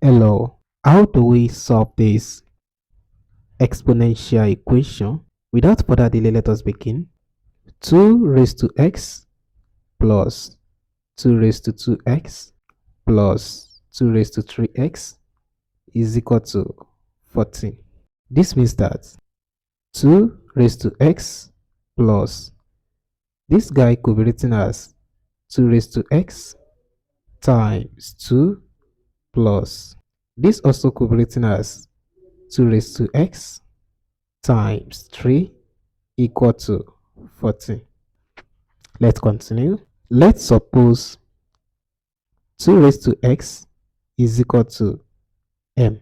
Hello, how do we solve this exponential equation? Without further delay, let us begin. 2 raised to x plus 2 raised to 2x plus 2 raised to 3x is equal to 14. This means that 2 raised to x plus this guy could be written as 2 raised to x times 2 plus this also could be written as 2 raised to x times 3 equal to 14. Let's continue. Let's suppose 2 raised to x is equal to m.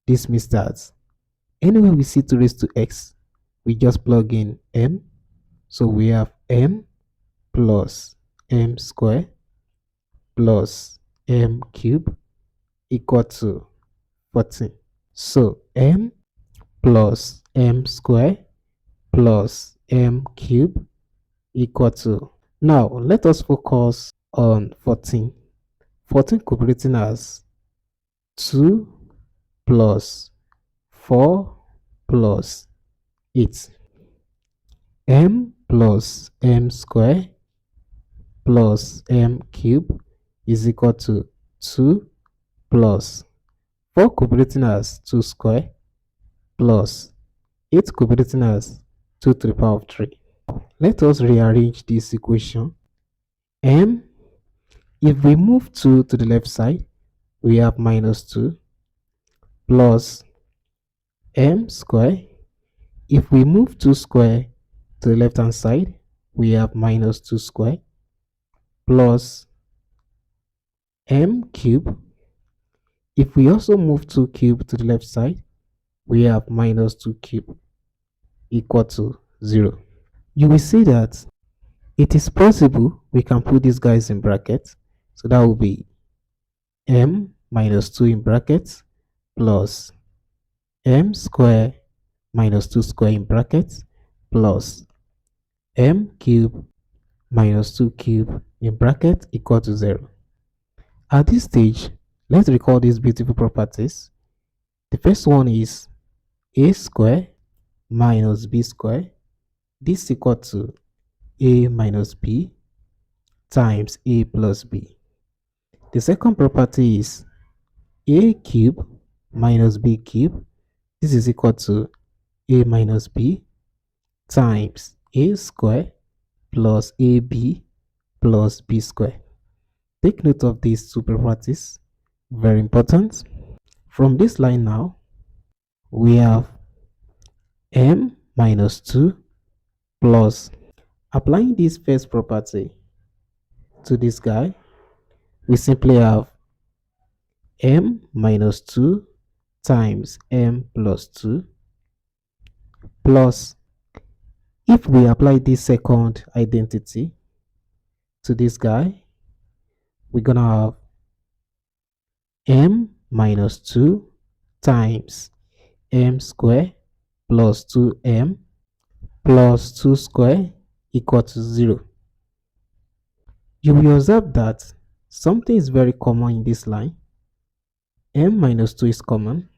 This means that anywhere we see 2 raised to x, we just plug in m. So we have m plus m square plus m cube equal to 14. So m plus m square plus m cube equal to. Now let us focus on 14. 14 could be written as 2 plus 4 plus 8. M plus m square plus m cube is equal to 2 plus 4 could be written as 2 square plus 8 could be written as 2 to the power of 3. Let us rearrange this equation. M, if we move 2 to the left side, we have minus 2 plus m square. If we move 2 square to the left hand side, we have minus 2 square plus m cube. If we also move 2 cube to the left side, we have minus 2 cube equal to 0. You will see that it is possible we can put these guys in brackets. So that will be m minus 2 in brackets plus m square minus 2 square in brackets plus m cube minus 2 cube in bracket equal to 0. At this stage, let's recall these beautiful properties. The first one is a square minus b square. This is equal to a minus b times a plus b. The second property is a cube minus b cube. This is equal to a minus b times a square plus ab plus b square. Take note of these two properties, very important. From this line now, we have m minus 2 plus, applying this first property to this guy, we simply have m minus 2 times m plus 2 plus, if we apply this second identity to this guy, we're gonna have m minus 2 times m square plus 2m plus 2 square equal to 0. You will observe that something is very common in this line. M minus 2 is common.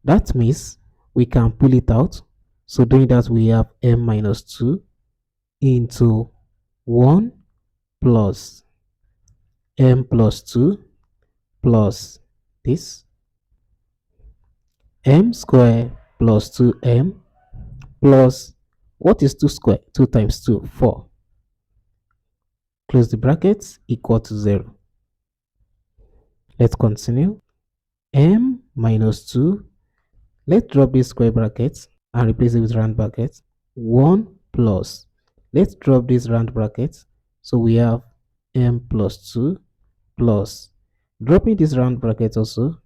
That means we can pull it out. So doing that, we have m minus 2 into 1 plus m plus 2 plus this m square plus 2m plus, what is 2 square? 2 times 2, 4. Close the brackets, equal to 0. Let's continue. M minus 2. Let's drop this square bracket and replace it with round bracket. 1 plus. Let's drop this round bracket. So we have m plus 2 plus. Dropping this round bracket also,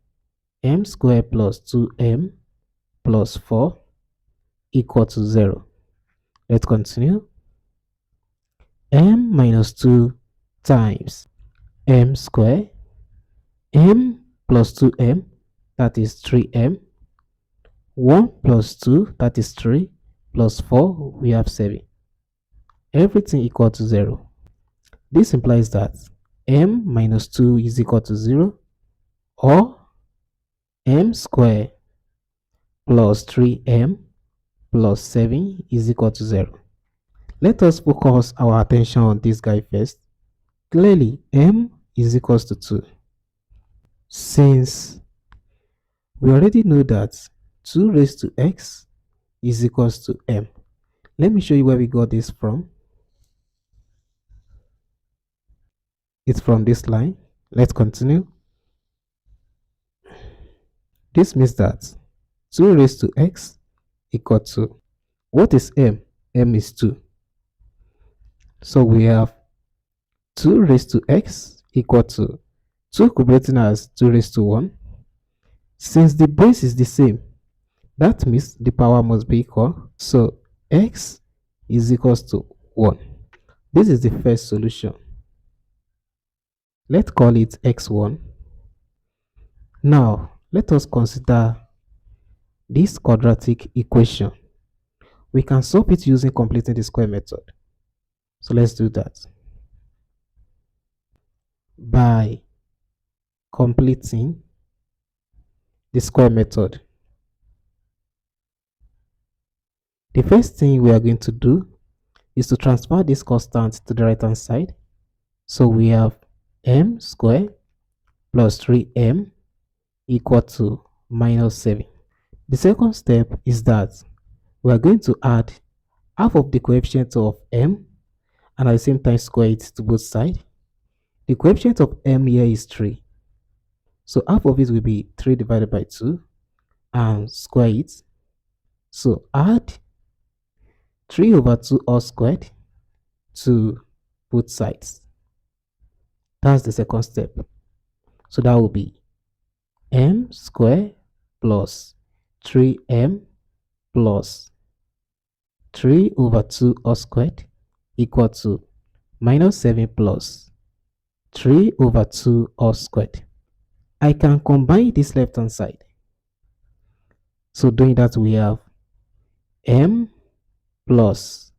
m square plus 2m plus 4 equal to 0. Let's continue. M minus 2 times m square, m plus 2m, that is 3m, 1 plus 2, that is 3, plus 4, we have 7. Everything equal to 0. This implies that m minus 2 is equal to 0, or m squared plus 3m plus 7 is equal to 0. Let us focus our attention on this guy first. Clearly, m is equals to 2. Since we already know that 2 raised to x is equals to m. Let me show you where we got this from. It's from this line. Let's continue. This means that 2 raised to x equal to, what is m? M is 2. So we have 2 raised to x equal to 2 could be written as 2 raised to 1. Since the base is the same, that means the power must be equal. So x is equals to 1. This is the first solution. Let's call it x1. Now, let us consider this quadratic equation. We can solve it using completing the square method. So let's do that. By completing the square method, the first thing we are going to do is to transfer this constant to the right hand side. So we have m squared plus 3m equal to minus 7. The second step is that we are going to add half of the coefficient of m and at the same time square it to both sides. The coefficient of m here is 3. So half of it will be 3 divided by 2 and square it. So add 3 over 2 all squared to both sides. That's the second step. So that will be m squared plus 3m plus 3 over 2 all squared equal to minus 7 plus 3 over 2 all squared. I can combine this left hand side. So doing that, we have m plus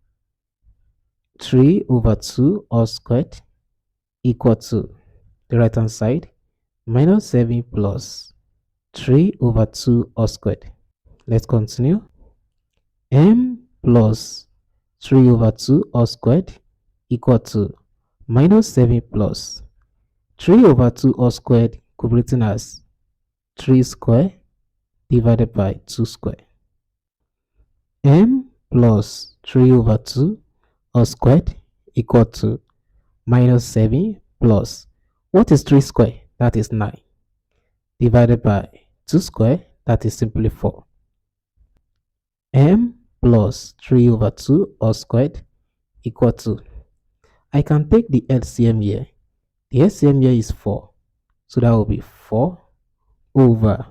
3 over 2 all squared equal to the right hand side minus 7 plus 3 over 2 all squared. Let's continue. M plus 3 over 2 all squared equal to minus 7 plus 3 over 2 all squared could be written as 3 square divided by 2 square. M plus 3 over 2 all squared equal to minus 7 plus, what is 3 square? That is 9. Divided by 2 square, that is simply 4. M plus 3 over 2 all squared equal to, I can take the LCM here. The LCM here is 4. So that will be 4 over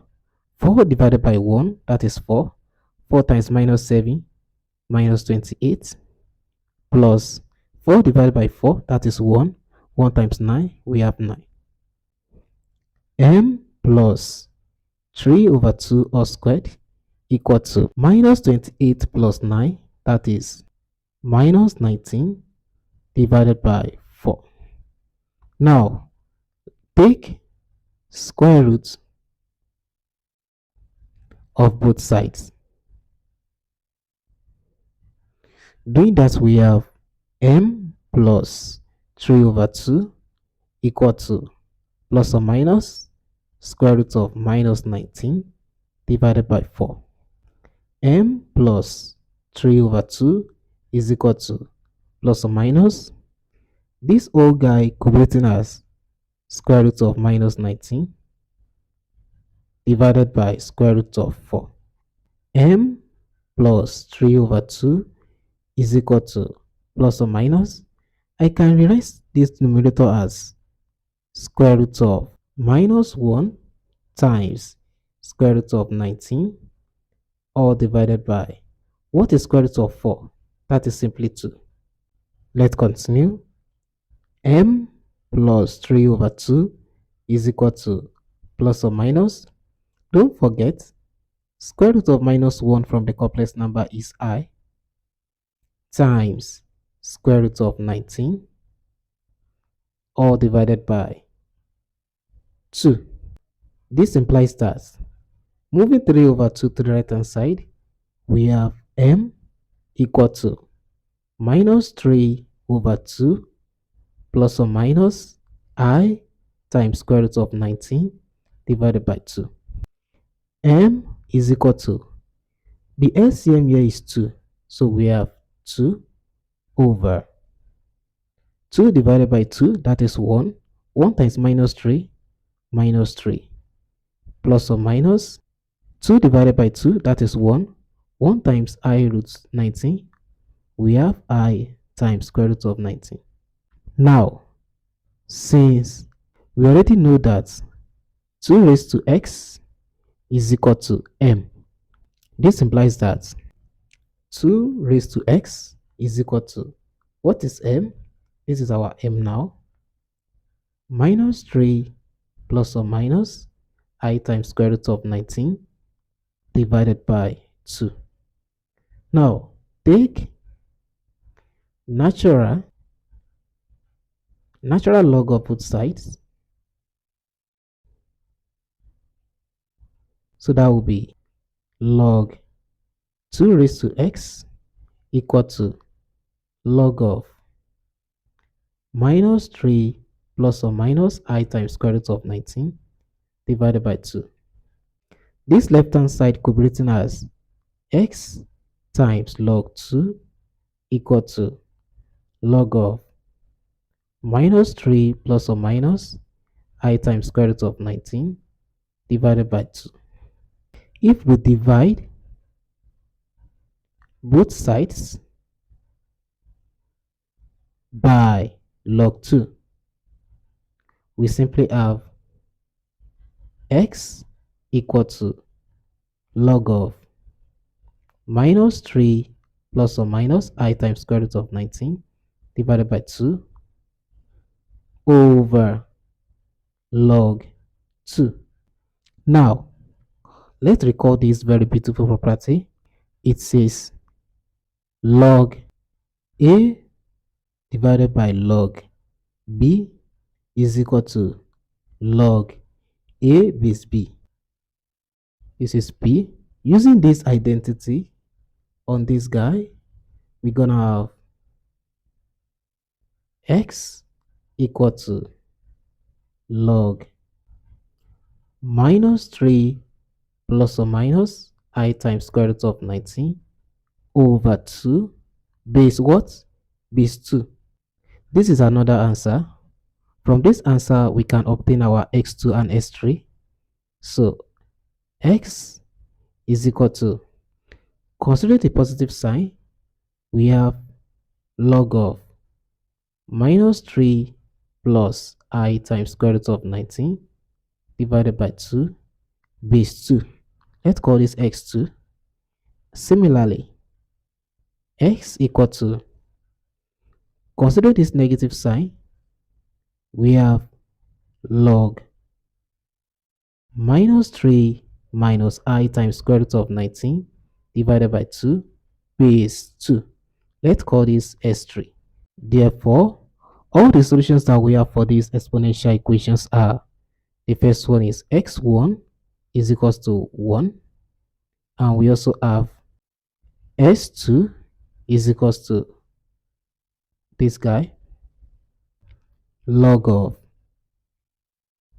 4 divided by 1, that is 4. 4 times minus 7, minus 28, plus 4 divided by 4, that is 1. 1 times 9, we have 9. M plus 3 over 2 all squared equal to minus 28 plus 9, that is minus 19 divided by 4. Now, take square root of both sides. Doing that, we have m plus 3 over 2 equal to plus or minus square root of minus 19 divided by 4. M plus 3 over 2 is equal to plus or minus. This whole guy could be written as square root of minus 19 divided by square root of 4. M plus 3 over 2 is equal to plus or minus. I can rewrite this numerator as square root of minus 1 times square root of 19 all divided by, what is square root of 4? That is simply 2. Let's continue. M plus 3 over 2 is equal to plus or minus. Don't forget, square root of minus 1 from the complex number is I, times square root of 19 all divided by 2. This implies that moving 3 over 2 to the right hand side, we have m equal to minus 3 over 2 plus or minus I times square root of 19 divided by 2. M is equal to, the LCM here is 2, so we have 2 over 2 divided by 2, that is 1. 1 times minus 3, plus or minus 2 divided by 2, that is 1. 1 times I root 19, we have I times square root of 19. Now, since we already know that 2 raised to x is equal to m, this implies that 2 raised to x is equal to, what is m? This is our m now. Minus 3 plus or minus I times square root of 19 divided by 2. Now, take natural log of both sides. So that will be log 2 raised to x equal to log of minus 3 plus or minus I times square root of 19 divided by 2. This left hand side could be written as x times log 2 equal to log of minus 3 plus or minus I times square root of 19 divided by 2. If we divide both sides by log 2, we simply have x equal to log of minus 3 plus or minus I times square root of 19 divided by 2 over log 2. Now, let's recall this very beautiful property. It says log A divided by log B is equal to log A base B. This is B. Using this identity on this guy, we're gonna have x equal to log minus 3 plus or minus I times square root of 19 over 2 base what? Base 2. This is another answer. From this answer, we can obtain our x2 and x3. So x is equal to, consider the positive sign, we have log of minus 3 plus I times square root of 19 divided by 2 base 2. Let's call this x2. Similarly, x equal to, consider this negative sign, we have log minus 3 minus I times square root of 19 divided by 2 base 2. Let's call this s3. Therefore, all the solutions that we have for these exponential equations are, the first one is x1 is equals to 1, and we also have s2 is equals to this guy, log of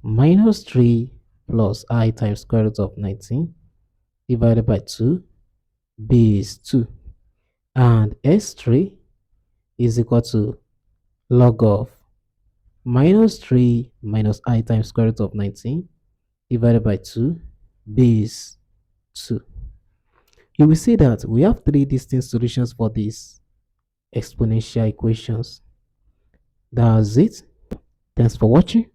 minus 3 plus I times square root of 19 divided by 2 base 2, and s3 is equal to log of minus 3 minus I times square root of 19 divided by 2 base 2. You will see that we have 3 distinct solutions for these exponential equations. That's it. Thanks for watching.